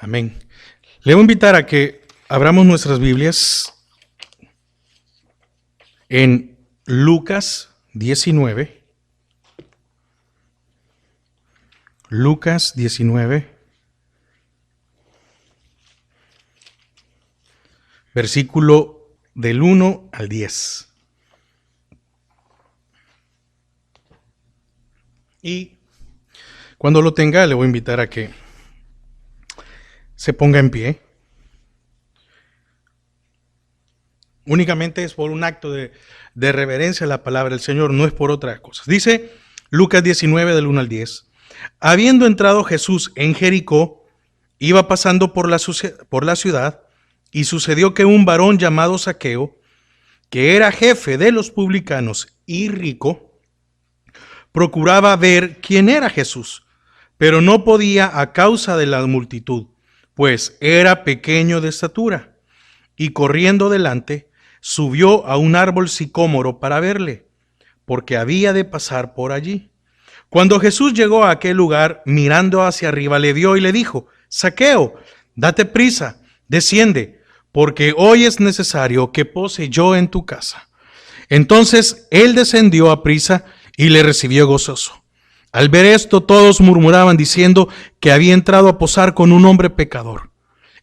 Amén. Le voy a invitar a que abramos nuestras Biblias en Lucas 19. Lucas 19, versículo del 1 al 10. Y cuando lo tenga, le voy a invitar a que se ponga en pie. Únicamente es por un acto de reverencia a la palabra del Señor, no es por otras cosas. Dice Lucas 19 del 1 al 10. Habiendo entrado Jesús en Jericó, iba pasando por la ciudad, y sucedió que un varón llamado Zaqueo, que era jefe de los publicanos y rico, procuraba ver quién era Jesús, pero no podía a causa de la multitud, pues era pequeño de estatura, y corriendo delante, subió a un árbol sicómoro para verle, porque había de pasar por allí. Cuando Jesús llegó a aquel lugar, mirando hacia arriba, le vio y le dijo: Zaqueo, date prisa, desciende, porque hoy es necesario que pose yo en tu casa. Entonces él descendió a prisa y le recibió gozoso. Al ver esto, todos murmuraban diciendo que había entrado a posar con un hombre pecador.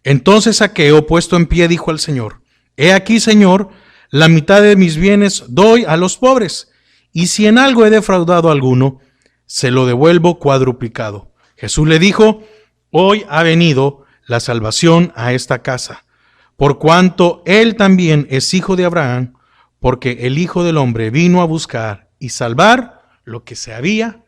Entonces Zaqueo, puesto en pie, dijo al Señor: He aquí, Señor, la mitad de mis bienes doy a los pobres, y si en algo he defraudado a alguno, se lo devuelvo cuadruplicado. Jesús le dijo: Hoy ha venido la salvación a esta casa, por cuanto él también es hijo de Abraham, porque el Hijo del Hombre vino a buscar y salvar lo que se había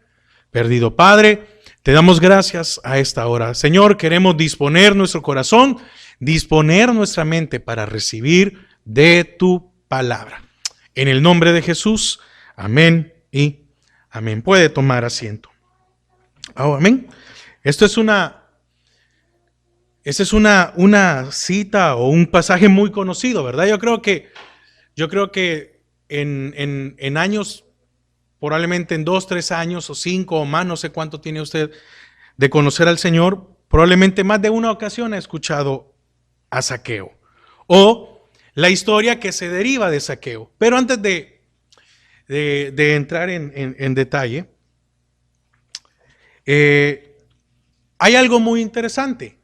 perdido. Padre, te damos gracias a esta hora. Señor, queremos disponer nuestro corazón, disponer nuestra mente para recibir de tu palabra. En el nombre de Jesús, amén y amén. Puede tomar asiento. Oh, amén. Esta es una cita o un pasaje muy conocido, ¿verdad? Yo creo que en años, probablemente en 2, 3 años o 5 o más, no sé cuánto tiene usted de conocer al Señor, probablemente más de una ocasión ha escuchado a Zaqueo o la historia que se deriva de Zaqueo. Pero antes de entrar en detalle, hay algo muy interesante.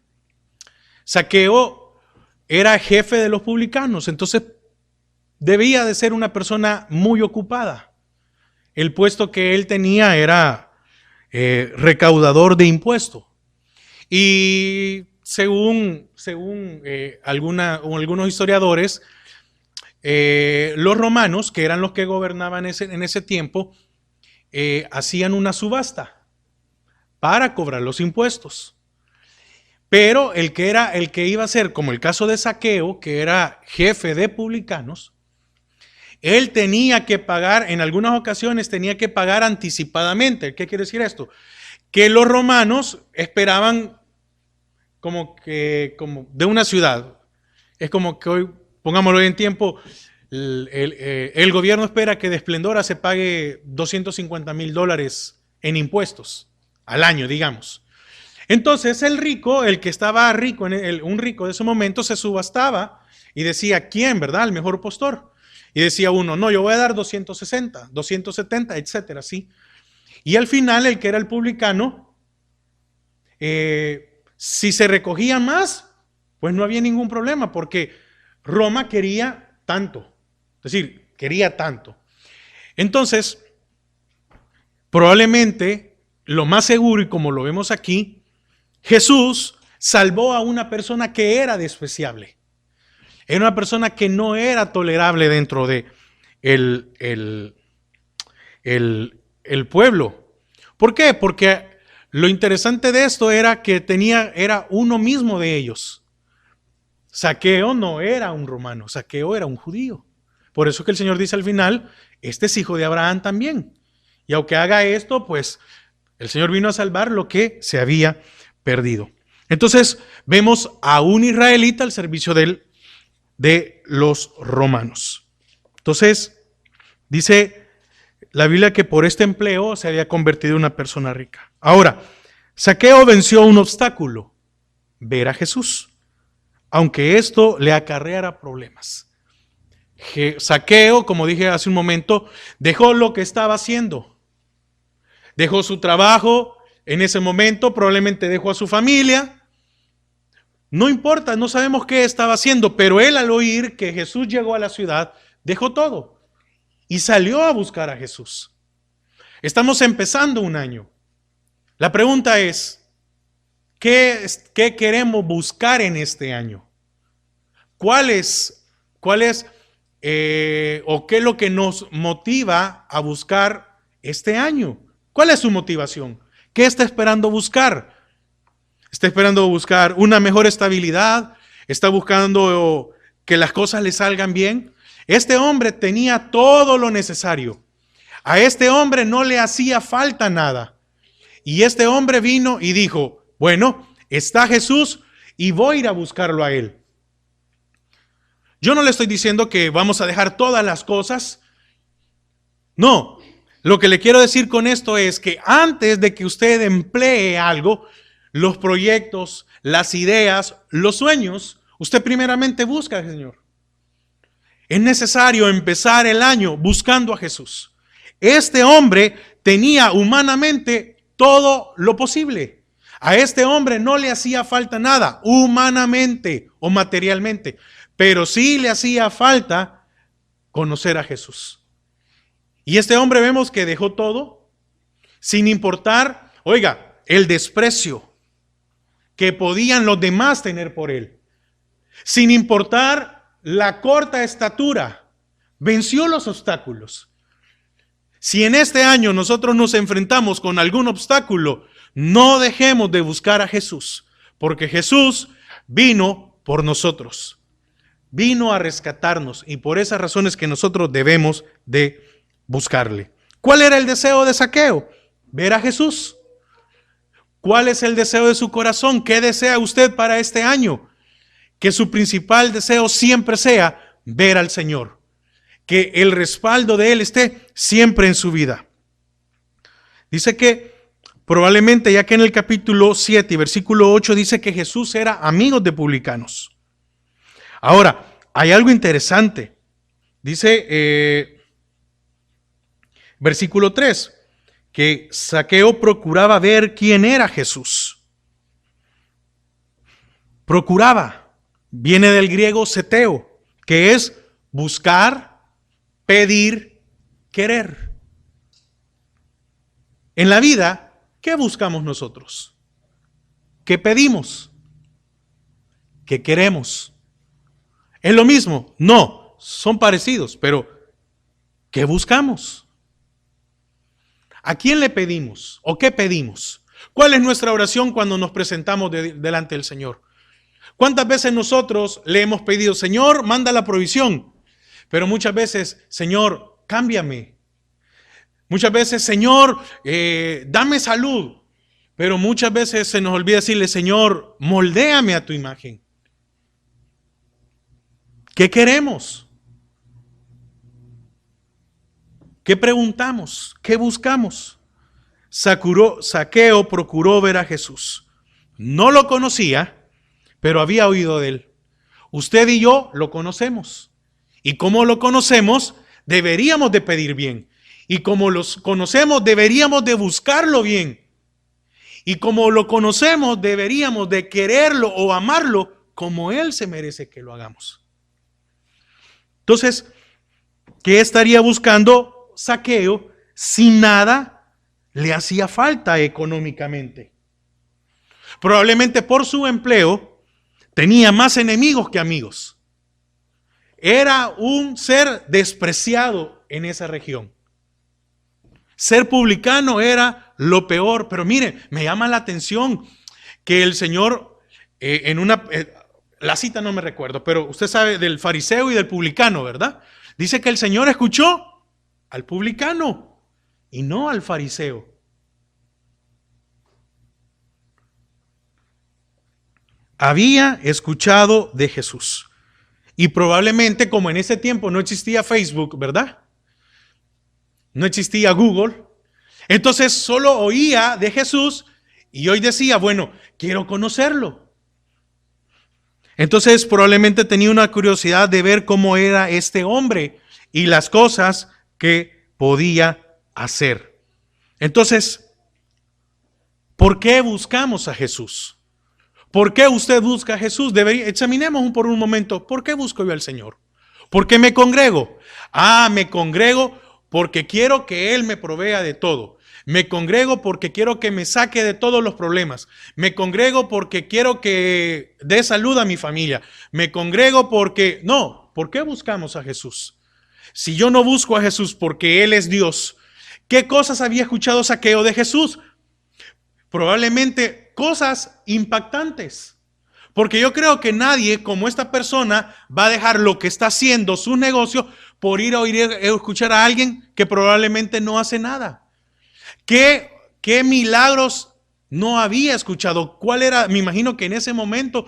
Zaqueo era jefe de los publicanos, entonces debía de ser una persona muy ocupada. El puesto que él tenía era recaudador de impuestos. Y según algunos historiadores, los romanos, que eran los que gobernaban en ese tiempo, hacían una subasta para cobrar los impuestos. Pero el que iba a ser, como el caso de Zaqueo, que era jefe de publicanos, él tenía que pagar, en algunas ocasiones tenía que pagar anticipadamente. ¿Qué quiere decir esto? Que los romanos esperaban como de una ciudad. Es como que hoy, pongámoslo en tiempo, el gobierno espera que de Esplendora se pague $250,000 en impuestos al año, digamos. Entonces el rico, el que estaba rico, un rico de ese momento, se subastaba y decía: ¿quién, verdad? El mejor postor. Y decía uno: no, yo voy a dar 260, 270, etcétera, ¿sí? Y al final, el que era el publicano, si se recogía más, pues no había ningún problema, porque Roma quería tanto. Es decir, quería tanto. Entonces, probablemente, lo más seguro, y como lo vemos aquí, Jesús salvó a una persona que era despreciable. Era una persona que no era tolerable dentro de el pueblo. ¿Por qué? Porque lo interesante de esto era que era uno mismo de ellos. Zaqueo no era un romano, Zaqueo era un judío. Por eso que el Señor dice al final: este es hijo de Abraham también. Y aunque haga esto, pues el Señor vino a salvar lo que se había perdido. Entonces vemos a un israelita al servicio de los romanos. Entonces dice la Biblia que por este empleo se había convertido en una persona rica. Ahora, Zaqueo venció un obstáculo. ver a Jesús, aunque esto le acarreara problemas. Zaqueo, como dije hace un momento, dejó lo que estaba haciendo. Dejó su trabajo en ese momento, probablemente dejó a su familia. No importa, no sabemos qué estaba haciendo, pero él al oír que Jesús llegó a la ciudad, dejó todo y salió a buscar a Jesús. Estamos empezando un año. La pregunta es, ¿qué queremos buscar en este año? ¿Cuál es o qué es lo que nos motiva a buscar este año? ¿Cuál es su motivación? ¿Qué está esperando buscar? ¿Está esperando buscar una mejor estabilidad? ¿Está buscando que las cosas le salgan bien? Este hombre tenía todo lo necesario. A este hombre no le hacía falta nada. Y este hombre vino y dijo, bueno, está Jesús y voy a ir a buscarlo a él. Yo no le estoy diciendo que vamos a dejar todas las cosas. No, lo que le quiero decir con esto es que antes de que usted emplee algo, los proyectos, las ideas, los sueños, usted primeramente busca al Señor. Es necesario empezar el año buscando a Jesús. Este hombre tenía humanamente todo lo posible. A este hombre no le hacía falta nada, humanamente o materialmente, pero sí le hacía falta conocer a Jesús. Y este hombre vemos que dejó todo, sin importar, oiga, el desprecio que podían los demás tener por él. Sin importar la corta estatura, venció los obstáculos. Si en este año nosotros nos enfrentamos con algún obstáculo, no dejemos de buscar a Jesús, porque Jesús vino por nosotros, vino a rescatarnos y por esas razones que nosotros debemos de buscarle. ¿Cuál era el deseo de Zaqueo? Ver a Jesús. ¿Cuál es el deseo de su corazón? ¿Qué desea usted para este año? Que su principal deseo siempre sea ver al Señor. Que el respaldo de Él esté siempre en su vida. Dice que probablemente, ya que en el capítulo 7 y versículo 8 dice que Jesús era amigo de publicanos. Ahora, hay algo interesante. Dice versículo 3, que Zaqueo procuraba ver quién era Jesús. Procuraba, viene del griego seteo, que es buscar, pedir, querer. En la vida, ¿qué buscamos nosotros? ¿Qué pedimos? ¿Qué queremos? ¿Es lo mismo? No, son parecidos, pero ¿qué buscamos? ¿A quién le pedimos? ¿O qué pedimos? ¿Cuál es nuestra oración cuando nos presentamos delante del Señor? ¿Cuántas veces nosotros le hemos pedido, Señor, manda la provisión? Pero muchas veces, Señor, cámbiame. Muchas veces, Señor, dame salud. Pero muchas veces se nos olvida decirle, Señor, moldéame a tu imagen. ¿Qué queremos? ¿Qué preguntamos? ¿Qué buscamos? Zaqueo procuró ver a Jesús. No lo conocía, pero había oído de él. Usted y yo lo conocemos. Y como lo conocemos, deberíamos de pedir bien. Y como los conocemos, deberíamos de buscarlo bien. Y como lo conocemos, deberíamos de quererlo o amarlo como Él se merece que lo hagamos. Entonces, ¿qué estaría buscando Zaqueo si nada le hacía falta económicamente? Probablemente por su empleo tenía más enemigos que amigos. Era un ser despreciado en esa región. Ser publicano era lo peor, pero mire, me llama la atención que el Señor la cita no me recuerdo, pero usted sabe del fariseo y del publicano, ¿verdad? Dice que el Señor escuchó al publicano y no al fariseo. Había escuchado de Jesús. Y probablemente, como en ese tiempo no existía Facebook, ¿verdad? No existía Google. Entonces solo oía de Jesús y hoy decía, bueno, quiero conocerlo. Entonces probablemente tenía una curiosidad de ver cómo era este hombre y las cosas que podía hacer. Entonces, ¿por qué buscamos a Jesús? ¿Por qué usted busca a Jesús? Examinemos por un momento, ¿por qué busco yo al Señor? ¿Por qué me congrego? Me congrego porque quiero que Él me provea de todo. Me congrego porque quiero que me saque de todos los problemas. Me congrego porque quiero que dé salud a mi familia. Me congrego porque... No, ¿por qué buscamos a Jesús? Si yo no busco a Jesús porque Él es Dios, ¿qué cosas había escuchado Zaqueo de Jesús? Probablemente cosas impactantes. Porque yo creo que nadie como esta persona va a dejar lo que está haciendo, su negocio, por ir a escuchar a alguien que probablemente no hace nada. ¿Qué milagros no había escuchado? ¿Cuál era? Me imagino que en ese momento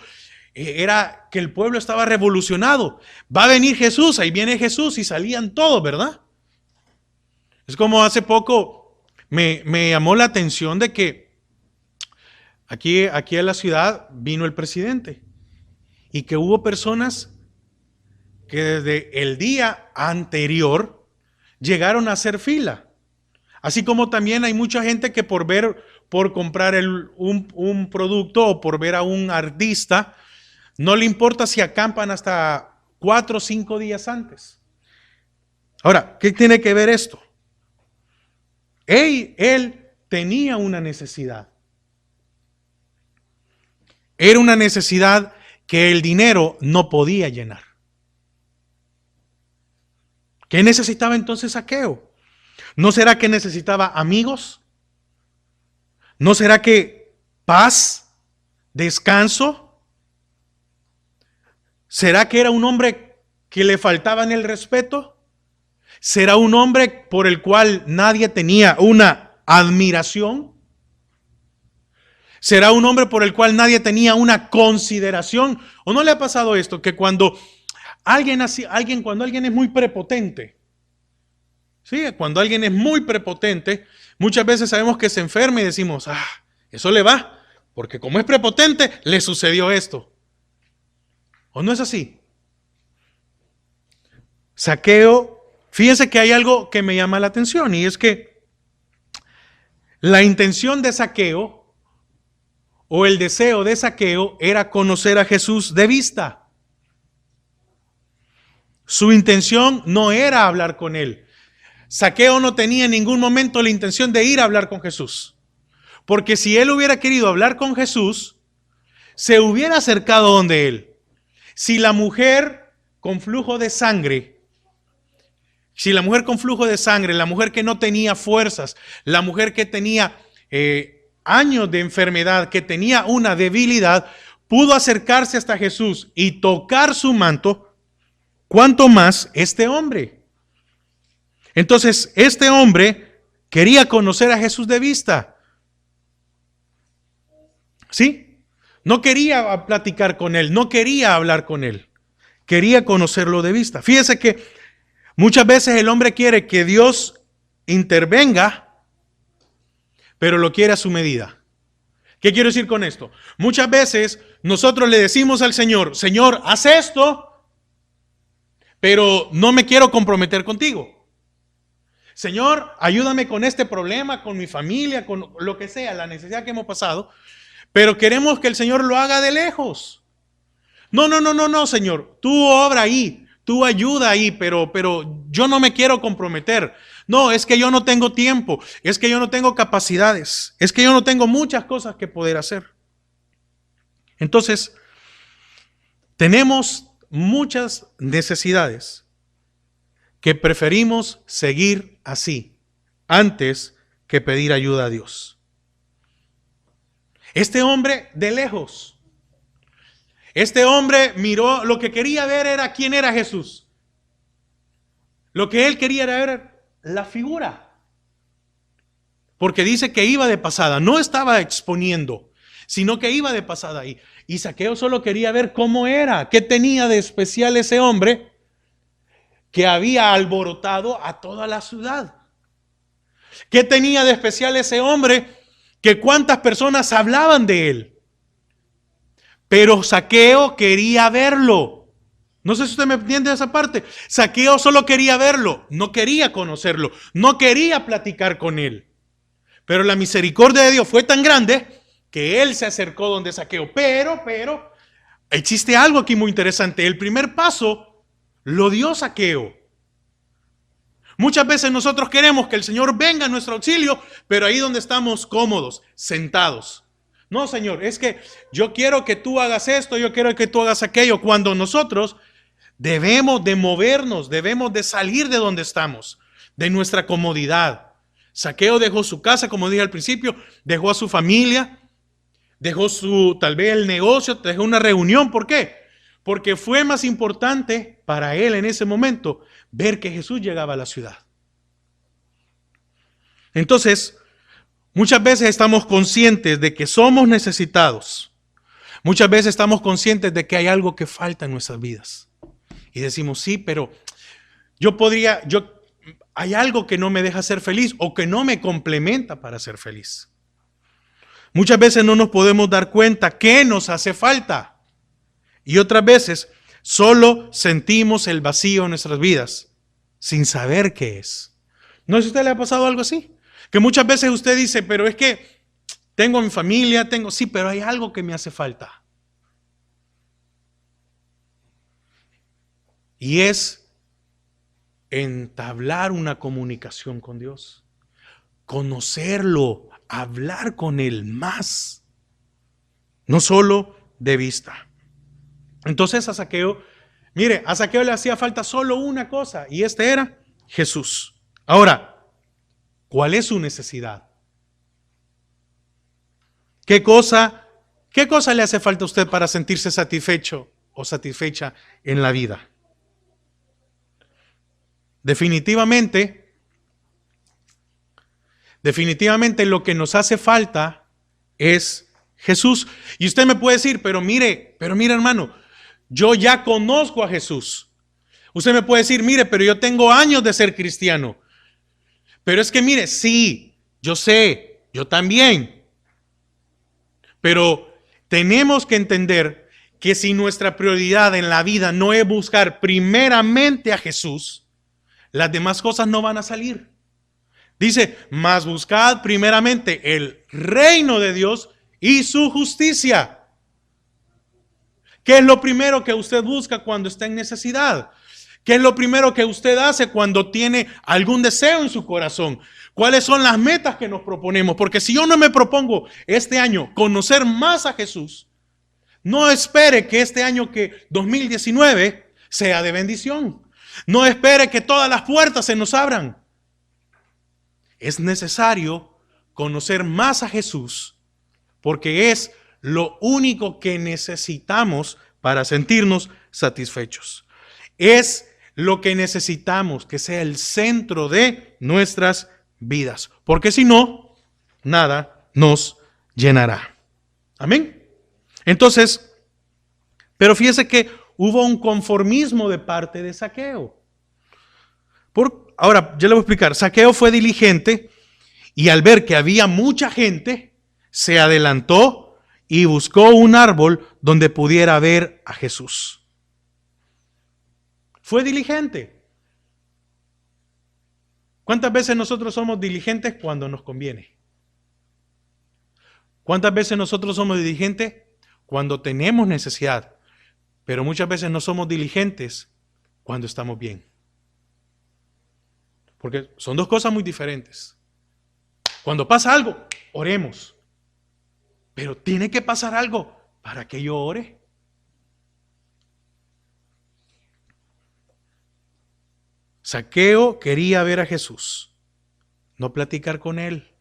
era que el pueblo estaba revolucionado. Va a venir Jesús, ahí viene Jesús y salían todos, ¿verdad? Es como hace poco me llamó la atención de que aquí a la ciudad vino el presidente y que hubo personas que desde el día anterior llegaron a hacer fila. Así como también hay mucha gente que por comprar un producto o por ver a un artista, no le importa si acampan hasta 4 o 5 días antes. Ahora, ¿qué tiene que ver esto? Él tenía una necesidad. Era una necesidad que el dinero no podía llenar. ¿Qué necesitaba entonces Zaqueo? ¿No será que necesitaba amigos? ¿No será que paz, descanso? ¿Será que era un hombre que le faltaba en el respeto? ¿Será un hombre por el cual nadie tenía una admiración? ¿Será un hombre por el cual nadie tenía una consideración? ¿O no le ha pasado esto? Que cuando alguien es muy prepotente, ¿sí? Cuando alguien es muy prepotente, muchas veces sabemos que se enferma y decimos, eso le va, porque como es prepotente, le sucedió esto. ¿O no es así? Zaqueo, fíjense que hay algo que me llama la atención y es que la intención de Zaqueo o el deseo de Zaqueo era conocer a Jesús de vista. Su intención no era hablar con él. Zaqueo no tenía en ningún momento la intención de ir a hablar con Jesús. Porque si él hubiera querido hablar con Jesús, se hubiera acercado donde él. Si la mujer con flujo de sangre, la mujer que no tenía fuerzas, la mujer que tenía años de enfermedad, que tenía una debilidad, pudo acercarse hasta Jesús y tocar su manto, ¿cuánto más este hombre? Entonces, este hombre quería conocer a Jesús de vista. ¿Sí? No quería platicar con él, no quería hablar con él. Quería conocerlo de vista. Fíjese que muchas veces el hombre quiere que Dios intervenga, pero lo quiere a su medida. ¿Qué quiero decir con esto? Muchas veces nosotros le decimos al Señor, Señor, haz esto, pero no me quiero comprometer contigo. Señor, ayúdame con este problema, con mi familia, con lo que sea, la necesidad que hemos pasado, pero queremos que el Señor lo haga de lejos. No, Señor, tú obra ahí, tú ayuda ahí, pero yo no me quiero comprometer. No, es que yo no tengo tiempo, es que yo no tengo capacidades, es que yo no tengo muchas cosas que poder hacer. Entonces, tenemos muchas necesidades que preferimos seguir así antes que pedir ayuda a Dios. Este hombre de lejos, este hombre miró, lo que quería ver era quién era Jesús. Lo que él quería era ver la figura. Porque dice que iba de pasada, no estaba exponiendo, sino que iba de pasada ahí. Y Zaqueo solo quería ver cómo era, qué tenía de especial ese hombre que había alborotado a toda la ciudad. ¿Qué tenía de especial ese hombre que cuántas personas hablaban de él? Pero Zaqueo quería verlo. No sé si usted me entiende esa parte. Zaqueo solo quería verlo, no quería conocerlo, no quería platicar con él. Pero la misericordia de Dios fue tan grande que él se acercó donde Zaqueo. Pero, existe algo aquí muy interesante. El primer paso lo dio Zaqueo. Muchas veces nosotros queremos que el Señor venga a nuestro auxilio, pero ahí donde estamos cómodos, sentados. No, Señor, es que yo quiero que tú hagas esto, yo quiero que tú hagas aquello. Cuando nosotros debemos de movernos, debemos de salir de donde estamos, de nuestra comodidad. Zaqueo dejó su casa, como dije al principio, dejó a su familia, dejó tal vez el negocio, dejó una reunión. ¿Por qué? Porque fue más importante para él en ese momento ver que Jesús llegaba a la ciudad. Entonces, muchas veces estamos conscientes de que somos necesitados. Muchas veces estamos conscientes de que hay algo que falta en nuestras vidas. Y decimos, sí, pero hay algo que no me deja ser feliz o que no me complementa para ser feliz. Muchas veces no nos podemos dar cuenta que nos hace falta. Y otras veces solo sentimos el vacío en nuestras vidas sin saber qué es. ¿No sé si a usted le ha pasado algo así? Que muchas veces usted dice, pero es que tengo mi familia, sí, pero hay algo que me hace falta. Y es entablar una comunicación con Dios, conocerlo, hablar con Él más, no solo de vista. Entonces a Zaqueo le hacía falta solo una cosa, y era Jesús. Ahora, ¿cuál es su necesidad? ¿Qué cosa le hace falta a usted para sentirse satisfecho o satisfecha en la vida? Definitivamente lo que nos hace falta es Jesús. Y usted me puede decir, pero mire hermano, yo ya conozco a Jesús. Usted me puede decir, mire, pero yo tengo años de ser cristiano. Pero es que mire, sí, yo sé, yo también. Pero tenemos que entender que si nuestra prioridad en la vida no es buscar primeramente a Jesús, las demás cosas no van a salir. Dice, mas buscad primeramente el reino de Dios y su justicia. ¿Qué es lo primero que usted busca cuando está en necesidad? ¿Qué es lo primero que usted hace cuando tiene algún deseo en su corazón? ¿Cuáles son las metas que nos proponemos? Porque si yo no me propongo este año conocer más a Jesús, no espere que este año 2019 sea de bendición. No espere que todas las puertas se nos abran. Es necesario conocer más a Jesús porque es lo único que necesitamos para sentirnos satisfechos. Es lo que necesitamos que sea el centro de nuestras vidas. Porque si no, nada nos llenará. Amén. Entonces, pero fíjese que hubo un conformismo de parte de Zaqueo. Ahora, ya le voy a explicar. Zaqueo fue diligente y al ver que había mucha gente, se adelantó y buscó un árbol donde pudiera ver a Jesús. Fue diligente. ¿Cuántas veces nosotros somos diligentes cuando nos conviene? ¿Cuántas veces nosotros somos diligentes cuando tenemos necesidad? Pero muchas veces no somos diligentes cuando estamos bien. Porque son dos cosas muy diferentes. Cuando pasa algo, oremos. Pero tiene que pasar algo para que yo ore. Zaqueo quería ver a Jesús, no platicar con él.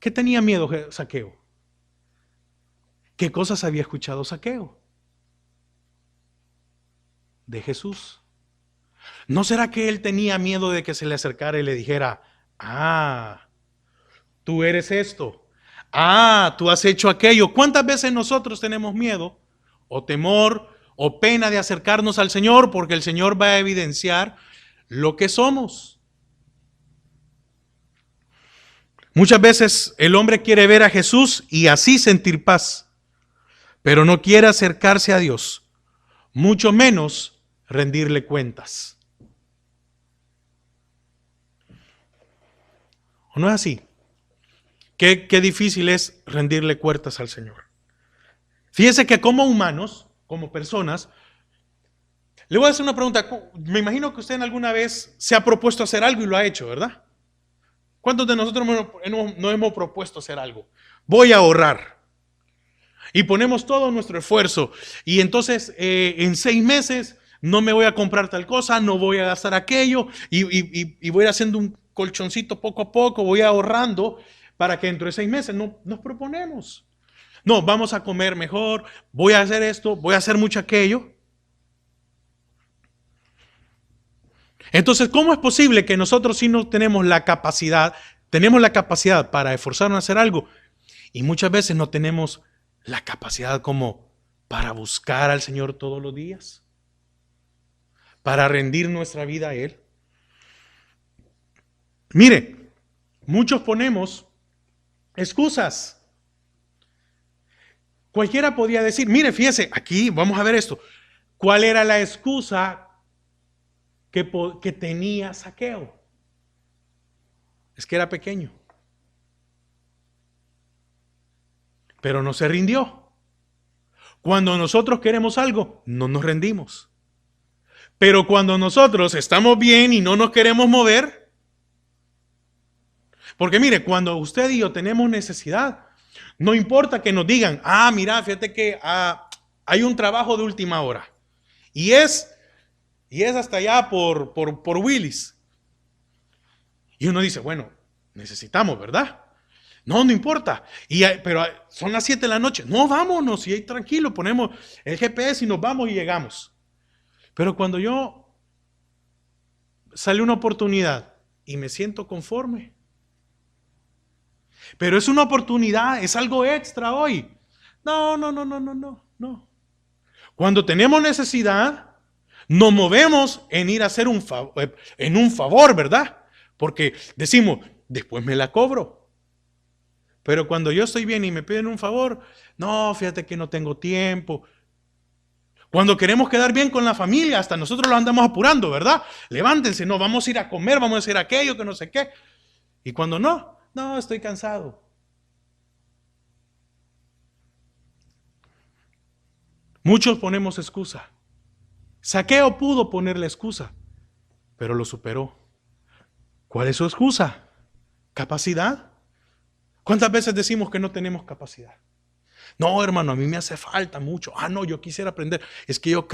¿Qué tenía miedo Zaqueo? ¿Qué cosas había escuchado Zaqueo? De Jesús. ¿No será que él tenía miedo de que se le acercara y le dijera, tú eres esto? Tú has hecho aquello. ¿Cuántas veces nosotros tenemos miedo o temor o pena de acercarnos al Señor porque el Señor va a evidenciar lo que somos? Muchas veces el hombre quiere ver a Jesús y así sentir paz, pero no quiere acercarse a Dios, mucho menos rendirle cuentas. ¿O no es así? Qué difícil es rendirle cuentas al Señor. Fíjese que como humanos, como personas, le voy a hacer una pregunta. Me imagino que usted en alguna vez se ha propuesto hacer algo y lo ha hecho, ¿verdad? ¿Cuántos de nosotros no hemos propuesto hacer algo? Voy a ahorrar. Y ponemos todo nuestro esfuerzo. Y entonces en 6 meses no me voy a comprar tal cosa, no voy a gastar aquello. Y voy haciendo un colchoncito poco a poco, voy ahorrando para que dentro de 6 meses nos proponemos. No, vamos a comer mejor, voy a hacer esto, voy a hacer mucho aquello. Entonces, ¿cómo es posible que nosotros sí no tenemos la capacidad para esforzarnos a hacer algo y muchas veces no tenemos la capacidad como para buscar al Señor todos los días? Para rendir nuestra vida a Él. Mire, muchos ponemos excusas. Cualquiera podría decir, mire, fíjese, aquí vamos a ver esto. ¿Cuál era la excusa que tenía Zaqueo? Es que era pequeño. Pero no se rindió. Cuando nosotros queremos algo, no nos rendimos. Pero cuando nosotros estamos bien y no nos queremos mover, porque mire, cuando usted y yo tenemos necesidad, no importa que nos digan, mira, fíjate que hay un trabajo de última hora. Y es hasta allá por Willis. Y uno dice, bueno, necesitamos, ¿verdad? No importa. Pero son las 7 de la noche. No, vámonos, y ahí tranquilo, ponemos el GPS y nos vamos y llegamos. Pero cuando sale una oportunidad y me siento conforme. Pero es una oportunidad, es algo extra hoy. No. Cuando tenemos necesidad, nos movemos en ir a hacer un favor, ¿verdad? Porque decimos, después me la cobro. Pero cuando yo estoy bien y me piden un favor, no, fíjate que no tengo tiempo. Cuando queremos quedar bien con la familia, hasta nosotros lo andamos apurando, ¿verdad? Levántense, no, vamos a ir a comer, vamos a hacer aquello, que no sé qué. Y cuando no, estoy cansado. Muchos ponemos excusa. Zaqueo pudo ponerle excusa, pero lo superó. ¿Cuál es su excusa? ¿Capacidad? ¿Cuántas veces decimos que no tenemos capacidad? No, hermano, a mí me hace falta mucho. No, yo quisiera aprender. Es que yo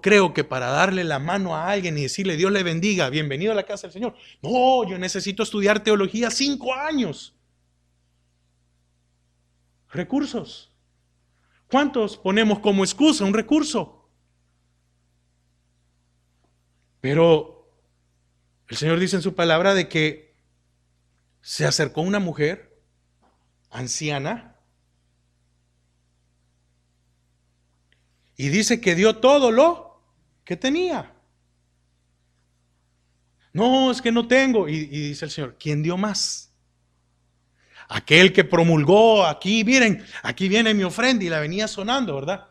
creo que para darle la mano a alguien y decirle Dios le bendiga, bienvenido a la casa del Señor. No, yo necesito estudiar teología 5 años. Recursos. ¿Cuántos ponemos como excusa un recurso? Pero el Señor dice en su palabra de que se acercó una mujer anciana y dice que dio todo lo que tenía. No, es que no tengo. Y dice el Señor, ¿quién dio más? Aquel que promulgó, aquí miren, aquí viene mi ofrenda y la venía sonando, ¿verdad?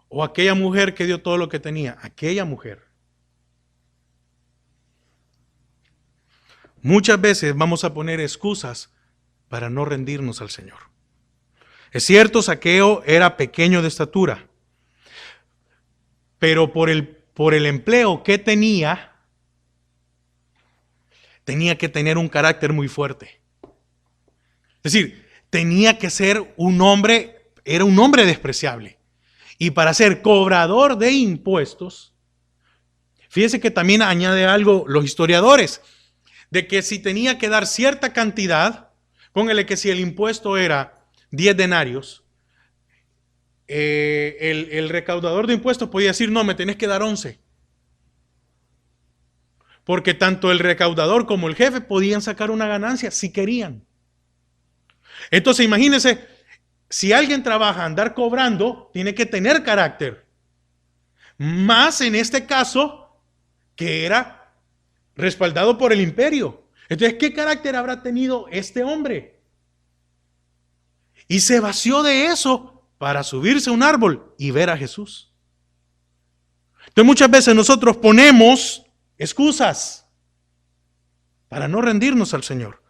O aquella mujer que dio todo lo que tenía, aquella mujer. Muchas veces vamos a poner excusas para no rendirnos al Señor. Es cierto, Zaqueo era pequeño de estatura, pero por el empleo que tenía que tener un carácter muy fuerte. Es decir, tenía que ser un hombre, era un hombre despreciable. Y para ser cobrador de impuestos, fíjese que también añade algo los historiadores, de que si tenía que dar cierta cantidad, póngale que si el impuesto era 10 denarios, el recaudador de impuestos podía decir, no, me tenés que dar 11. Porque tanto el recaudador como el jefe podían sacar una ganancia si querían. Entonces imagínense, si alguien trabaja a andar cobrando, tiene que tener carácter. Más en este caso, que era respaldado por el imperio. Entonces, ¿qué carácter habrá tenido este hombre? Y se vació de eso para subirse a un árbol y ver a Jesús. Entonces muchas veces nosotros ponemos excusas para no rendirnos al Señor.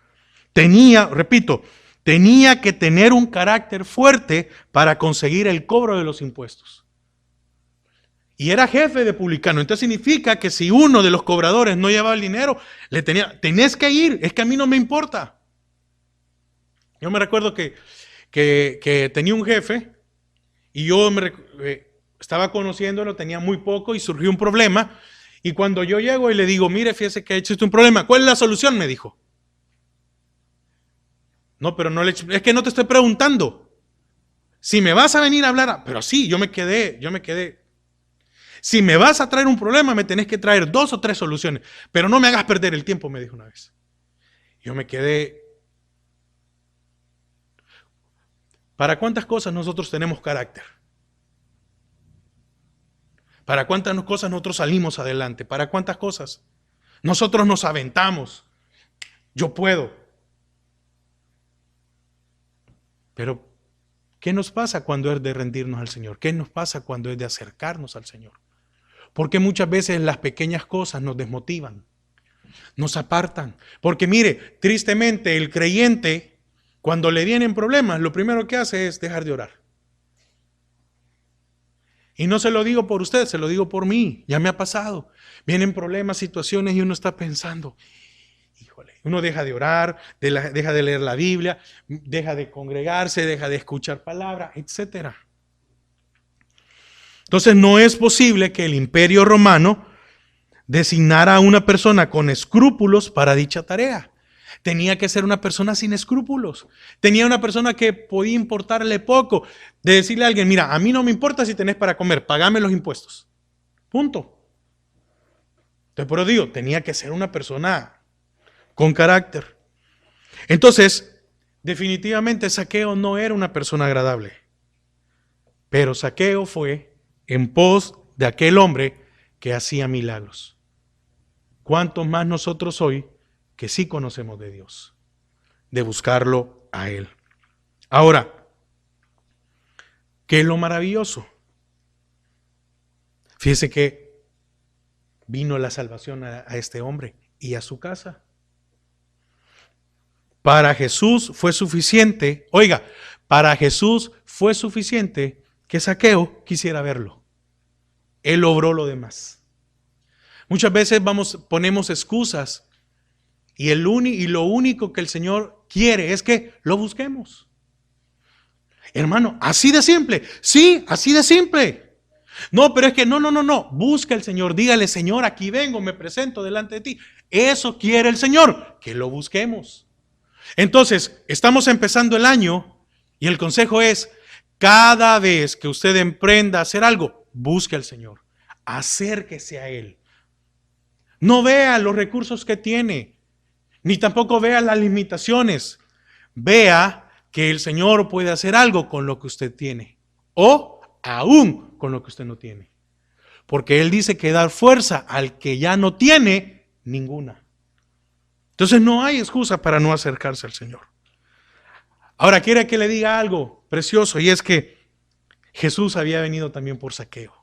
Repito, tenía que tener un carácter fuerte para conseguir el cobro de los impuestos. Y era jefe de publicano. Entonces significa que si uno de los cobradores no llevaba el dinero, tenés que ir, es que a mí no me importa. Yo me recuerdo que tenía un jefe y yo estaba conociéndolo, tenía muy poco y surgió un problema. Y cuando yo llego y le digo, mire, fíjese que existe un problema, ¿cuál es la solución? Me dijo. No, pero es que no te estoy preguntando. Si me vas a venir a hablar, pero sí, yo me quedé. Si me vas a traer un problema, me tenés que traer 2 o 3 soluciones, pero no me hagas perder el tiempo, me dijo una vez. Yo me quedé. ¿Para cuántas cosas nosotros tenemos carácter? ¿Para cuántas cosas nosotros salimos adelante? ¿Para cuántas cosas? Nosotros nos aventamos. Yo puedo. Pero, ¿qué nos pasa cuando es de rendirnos al Señor? ¿Qué nos pasa cuando es de acercarnos al Señor? Porque muchas veces las pequeñas cosas nos desmotivan, nos apartan. Porque mire, tristemente el creyente, cuando le vienen problemas, lo primero que hace es dejar de orar. Y no se lo digo por usted, se lo digo por mí. Ya me ha pasado. Vienen problemas, situaciones y uno está pensando, híjole, uno deja de orar, deja de leer la Biblia, deja de congregarse, deja de escuchar palabra, etc. Entonces no es posible que el Imperio Romano designara a una persona con escrúpulos para dicha tarea. Tenía que ser una persona sin escrúpulos. Tenía una persona que podía importarle poco. De decirle a alguien, mira, a mí no me importa si tenés para comer, pagame los impuestos. Punto. Entonces, por eso digo, tenía que ser una persona con carácter. Entonces, definitivamente Zaqueo no era una persona agradable. Pero Zaqueo fue en pos de aquel hombre que hacía milagros. ¿Cuántos más nosotros hoy que sí conocemos de Dios, de buscarlo a Él? Ahora, ¿qué es lo maravilloso? Fíjese que vino la salvación a este hombre y a su casa. Para Jesús fue suficiente, para Jesús fue suficiente que Zaqueo quisiera verlo. Él logró lo demás. Muchas veces ponemos excusas y lo único que el Señor quiere es que lo busquemos. Hermano, así de simple. Sí, así de simple. No, pero es que no. Busca al Señor. Dígale, Señor, aquí vengo, me presento delante de ti. Eso quiere el Señor, que lo busquemos. Entonces, estamos empezando el año y el consejo es, cada vez que usted emprenda a hacer algo, busque al Señor. Acérquese a Él. No vea los recursos que tiene, ni tampoco vea las limitaciones. Vea que el Señor puede hacer algo con lo que usted tiene, o aún con lo que usted no tiene. Porque Él dice que dar fuerza al que ya no tiene ninguna. Entonces no hay excusa para no acercarse al Señor. Ahora quiere que le diga algo precioso, y es que Jesús había venido también por Zaqueo.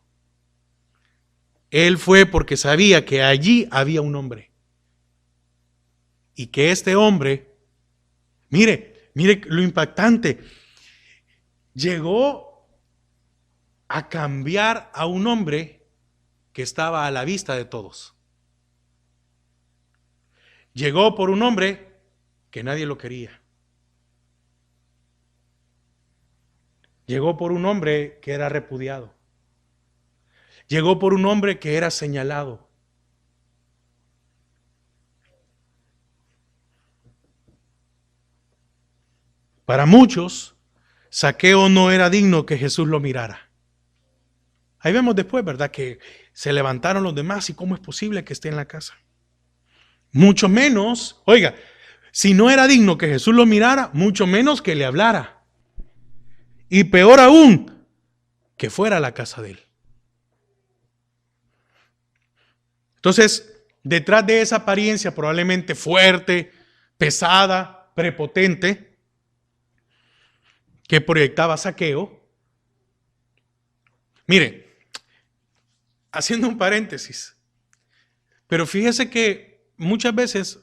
Él fue porque sabía que allí había un hombre. Y que este hombre, mire lo impactante, llegó a cambiar a un hombre que estaba a la vista de todos. Llegó por un hombre que nadie lo quería. Llegó por un hombre que era repudiado. Llegó por un hombre que era señalado. Para muchos, Zaqueo no era digno que Jesús lo mirara. Ahí vemos después, ¿verdad? Que se levantaron los demás y cómo es posible que esté en la casa. Mucho menos, si no era digno que Jesús lo mirara, mucho menos que le hablara. Y peor aún, que fuera a la casa de él. Entonces, detrás de esa apariencia probablemente fuerte, pesada, prepotente, que proyectaba Zaqueo, Mire, haciendo un paréntesis, pero fíjese que muchas veces,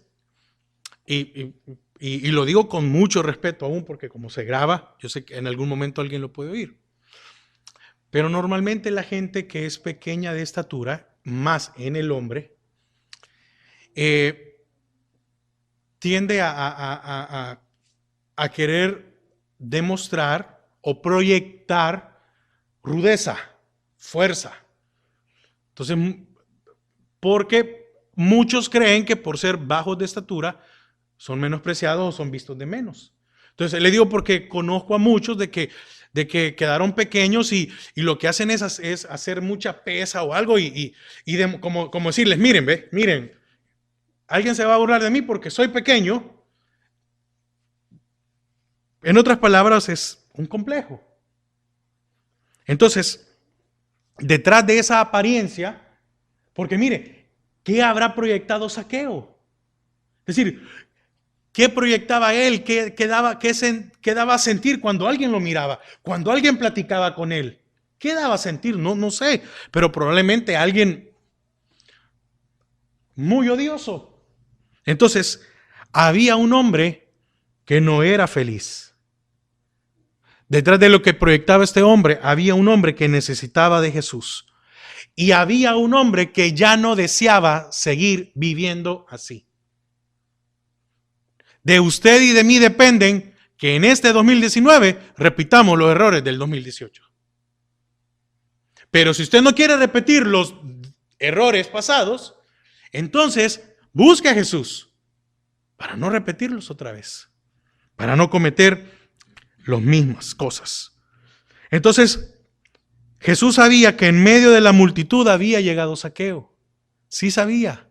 y lo digo con mucho respeto aún, porque como se graba, yo sé que en algún momento alguien lo puede oír, pero normalmente la gente que es pequeña de estatura, más en el hombre, tiende a querer demostrar o proyectar rudeza, fuerza. Entonces, porque muchos creen que por ser bajos de estatura son menospreciados o son vistos de menos. Entonces, le digo porque conozco a muchos de que quedaron pequeños y lo que hacen es hacer mucha pesa o algo como decirles, miren, miren, alguien se va a burlar de mí porque soy pequeño. En otras palabras, es un complejo. Entonces, detrás de esa apariencia, porque mire, ¿qué habrá proyectado Zaqueo? Es decir, ¿qué proyectaba él? ¿Qué daba a sentir cuando alguien lo miraba? Cuando alguien platicaba con él. ¿Qué daba a sentir? No sé, pero probablemente alguien muy odioso. Entonces, había un hombre que no era feliz. Detrás de lo que proyectaba este hombre, había un hombre que necesitaba de Jesús. Y había un hombre que ya no deseaba seguir viviendo así. De usted y de mí dependen que en este 2019 repitamos los errores del 2018. Pero si usted no quiere repetir los errores pasados, entonces busque a Jesús para no repetirlos otra vez, para no cometer las mismas cosas. Entonces, Jesús sabía que en medio de la multitud había llegado Zaqueo. Sí sabía.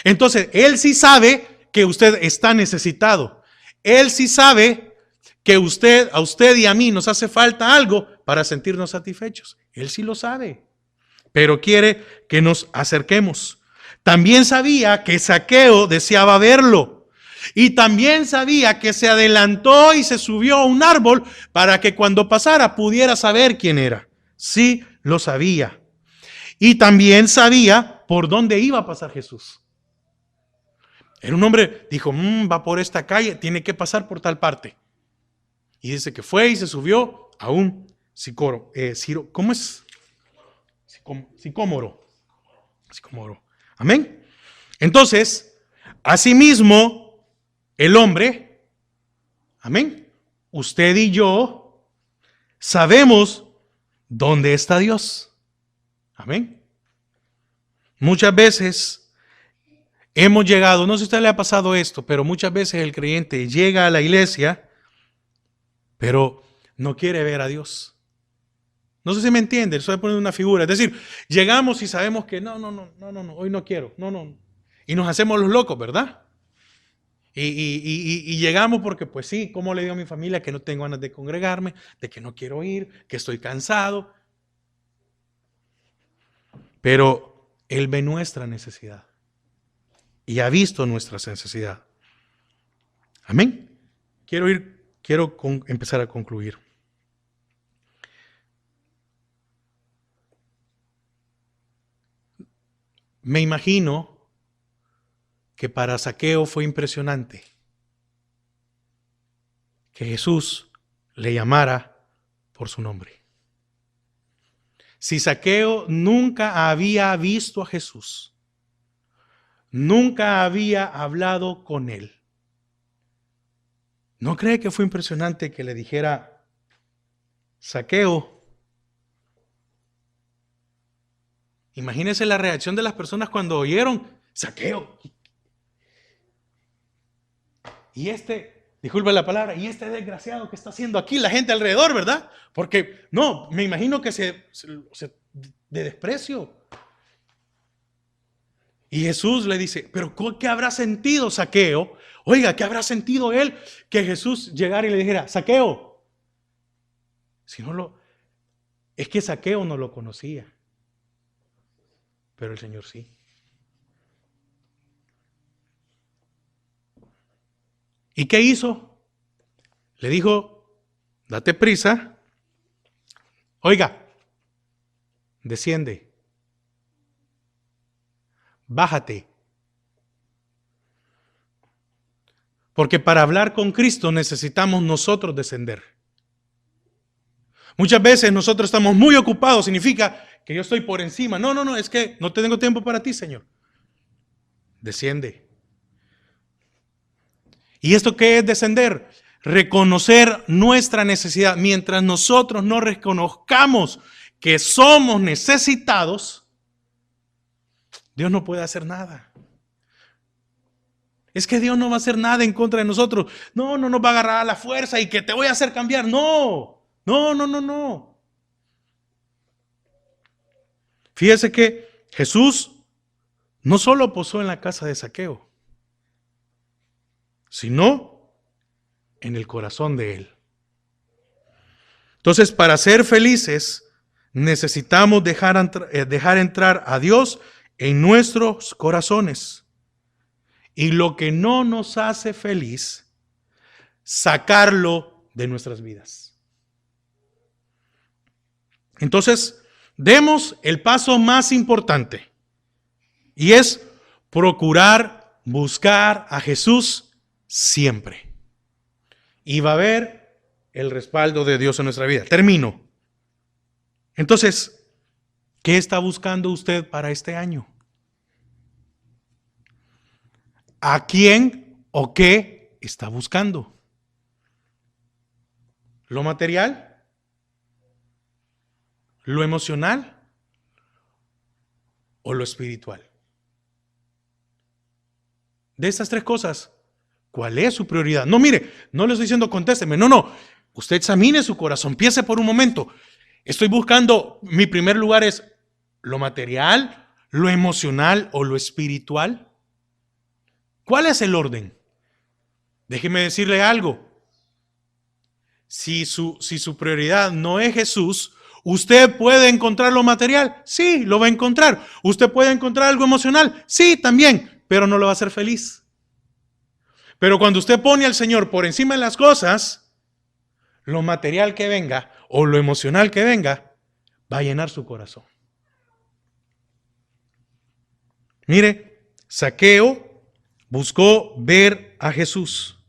Entonces, él sí sabe que usted está necesitado. Él sí sabe que a usted y a mí nos hace falta algo para sentirnos satisfechos. Él sí lo sabe, pero quiere que nos acerquemos. También sabía que Zaqueo deseaba verlo. Y también sabía que se adelantó y se subió a un árbol para que cuando pasara pudiera saber quién era. Sí, lo sabía. Y también sabía por dónde iba a pasar Jesús. Era un hombre, dijo, va por esta calle, tiene que pasar por tal parte. Y dice que fue y se subió a un ¿cómo es? Sicómoro. Amén. Entonces, asimismo, el hombre, amén, usted y yo sabemos dónde está Dios. Amén. Muchas veces hemos llegado, no sé si a usted le ha pasado esto, pero muchas veces el creyente llega a la iglesia, pero no quiere ver a Dios. No sé si me entiende, estoy poniendo una figura. Es decir, llegamos y sabemos que no, hoy no quiero, no. Y nos hacemos los locos, ¿verdad? Y llegamos porque, pues sí, como le digo a mi familia que no tengo ganas de congregarme, de que no quiero ir, que estoy cansado. Pero Él ve nuestra necesidad y ha visto nuestra necesidad. Amén. Quiero empezar a concluir. Me imagino que para Zaqueo fue impresionante que Jesús le llamara por su nombre. Si Zaqueo nunca había visto a Jesús, nunca había hablado con él, ¿no cree que fue impresionante que le dijera, Zaqueo? Imagínese la reacción de las personas cuando oyeron, Zaqueo. Y disculpe la palabra, y este desgraciado que está haciendo aquí la gente alrededor, ¿verdad? Porque, no, me imagino que de desprecio. Y Jesús le dice, pero ¿qué habrá sentido Zaqueo? Oiga, ¿qué habrá sentido él que Jesús llegara y le dijera, Zaqueo? Es que Zaqueo no lo conocía, pero el Señor sí. ¿Y qué hizo? Le dijo, date prisa. Oiga, desciende. Bájate. Porque para hablar con Cristo necesitamos nosotros descender. Muchas veces nosotros estamos muy ocupados, significa que yo estoy por encima. No, es que no tengo tiempo para ti, Señor. Desciende. ¿Y esto qué es descender? Reconocer nuestra necesidad. Mientras nosotros no reconozcamos que somos necesitados, Dios no puede hacer nada. Es que Dios no va a hacer nada en contra de nosotros. No nos va a agarrar a la fuerza y que te voy a hacer cambiar. No. Fíjese que Jesús no solo posó en la casa de Zaqueo, sino en el corazón de él. Entonces, para ser felices, necesitamos dejar entrar a Dios en nuestros corazones. Y lo que no nos hace feliz, sacarlo de nuestras vidas. Entonces, demos el paso más importante, y es procurar buscar a Jesús siempre. Y va a haber el respaldo de Dios en nuestra vida. Termino. Entonces, ¿qué está buscando usted para este año? ¿A quién o qué está buscando? ¿Lo material? ¿Lo emocional? ¿O lo espiritual? De estas tres cosas, ¿cuál es su prioridad? No, mire, no le estoy diciendo contésteme, no. Usted examine su corazón, piense por un momento. Estoy buscando, mi primer lugar es lo material, lo emocional o lo espiritual. ¿Cuál es el orden? Déjeme decirle algo. Si su prioridad no es Jesús, ¿usted puede encontrar lo material? Sí, lo va a encontrar. ¿Usted puede encontrar algo emocional? Sí, también, pero no lo va a hacer feliz. Pero cuando usted pone al Señor por encima de las cosas, lo material que venga o lo emocional que venga, va a llenar su corazón. Mire, Zaqueo buscó ver a Jesús.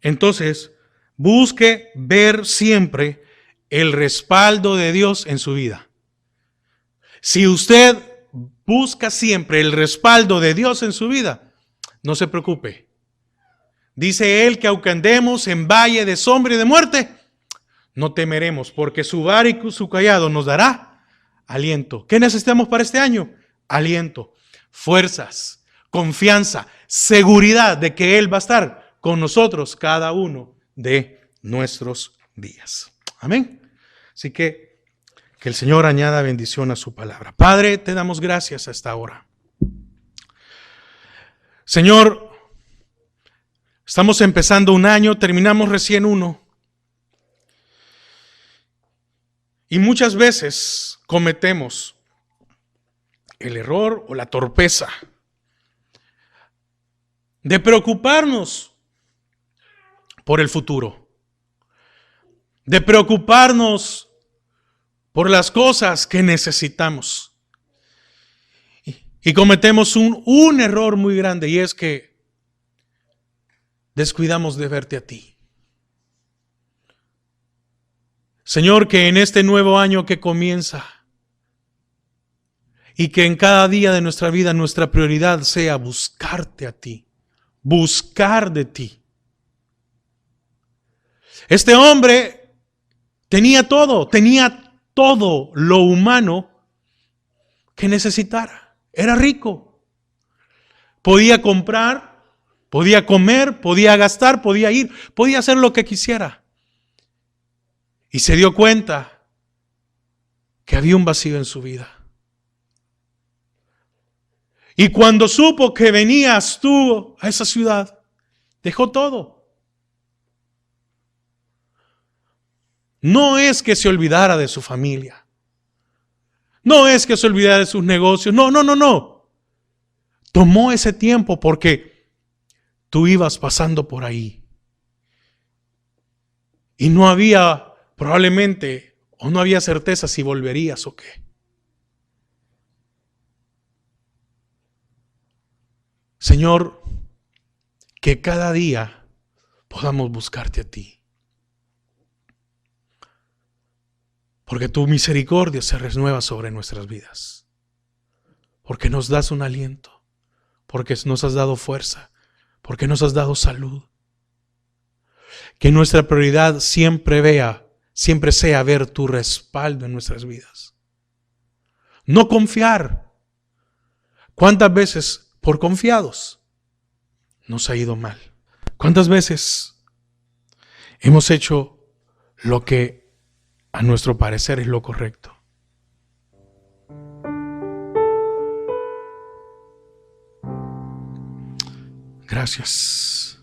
Entonces, busque ver siempre el respaldo de Dios en su vida. Si usted busca siempre el respaldo de Dios en su vida, no se preocupe. Dice él que aunque andemos en valle de sombra y de muerte, no temeremos, porque su vara y su cayado nos dará aliento. ¿Qué necesitamos para este año? Aliento, fuerzas, confianza, seguridad de que Él va a estar con nosotros cada uno de nuestros días. Amén. Así que el Señor añada bendición a su palabra. Padre, te damos gracias a esta hora. Señor, estamos empezando un año, terminamos recién uno. Y muchas veces cometemos el error o la torpeza de preocuparnos por el futuro, de preocuparnos por las cosas que necesitamos. Y cometemos un error muy grande, y es que descuidamos de verte a ti. Señor, que en este nuevo año que comienza, y que en cada día de nuestra vida nuestra prioridad sea buscarte a ti, buscar de ti. Este hombre tenía todo lo humano que necesitara. Era rico. Podía comprar, podía comer, podía gastar, podía ir, podía hacer lo que quisiera. Y se dio cuenta que había un vacío en su vida. Y cuando supo que venías tú a esa ciudad, dejó todo. No es que se olvidara de su familia. No es que se olvidara de sus negocios. No. Tomó ese tiempo porque tú ibas pasando por ahí. Y no había probablemente ¿O no había certeza si volverías o qué? Señor, que cada día podamos buscarte a ti. Porque tu misericordia se renueva sobre nuestras vidas. Porque nos das un aliento. Porque nos has dado fuerza. Porque nos has dado salud. Que nuestra prioridad siempre sea ver tu respaldo en nuestras vidas. No confiar. ¿Cuántas veces por confiados nos ha ido mal? ¿Cuántas veces hemos hecho lo que a nuestro parecer es lo correcto? Gracias.